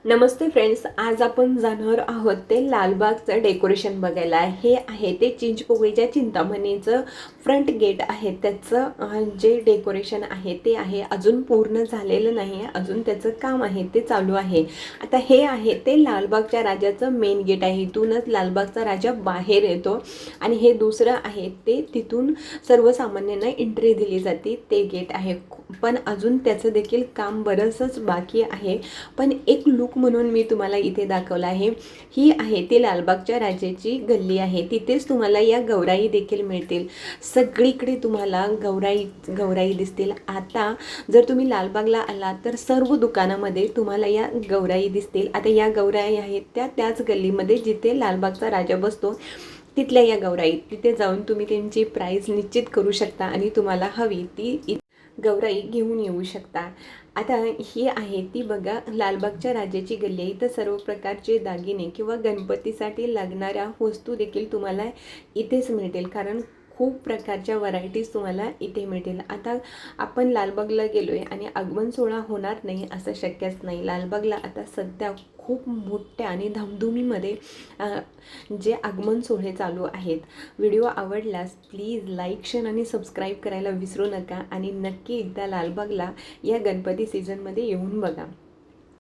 नमस्ते friends, आज आपण जाणार आहोत ते लालबागचं डेकोरेशन बघायला. हे आहे ते चिंचपोकळीच्या चिंतामणीचं फ्रंट गेट आहे. त्याचं जे डेकोरेशन आहे ते आहे अजून पूर्ण झालेलं नाही आहे, अजून त्याचं काम आहे ते चालू आहे. आता हे आहे ते लालबागच्या राजाचं मेन गेट आहे. इथूनच लालबागचा राजा बाहेर येतो आणि हे दुसरं आहे ते तिथून सर्वसामान्यांना एंट्री दिली जाते ते गेट आहे. पण अजून त्याचं देखील काम बरंचंच बाकी आहे. पण एक लुक म्हणून मी तुम्हाला इथे दाखवला आहे. ही आहे ती लालबागच्या राजाची गल्ली आहे. तिथेच तुम्हाला या गौराई देखील मिळतील. सगळीकडे तुम्हाला गौराई दिसतील. आता जर तुम्ही लालबागला आलात तर सर्व दुकानामध्ये तुम्हाला या गौराई दिसतील. आता या गौराई आहेत त्याच गल्लीमध्ये जिथे लालबागचा राजा बसतो तिथल्या या गौराई. तिथे जाऊन तुम्ही त्यांची प्राईस निश्चित करू शकता आणि तुम्हाला हवी ती गौराई घेऊन येऊ शकता. आता ही आहे ती बघा लालबागच्या राजाची गल्ली. इथं सर्व प्रकारचे दागिने किंवा गणपतीसाठी लागणाऱ्या वस्तू देखील तुम्हाला इथेच मिळतील, कारण खूप प्रकारच्या व्हरायटीज तुम्हाला इथे मिळतील. आता आपण लालबागला गेलो आहे आणि आगमन सोहळा होणार नाही असं शक्यच नाही. लालबागला आता सध्या खूप मोठ्या आणि धामधुमीमध्ये जे आगमन सोहळे चालू आहेत. व्हिडिओ आवडल्यास प्लीज लाईक, शेअर आणि सबस्क्राईब करायला विसरू नका आणि नक्की एकदा लालबागला या गणपती सीझनमध्ये येऊन बघा.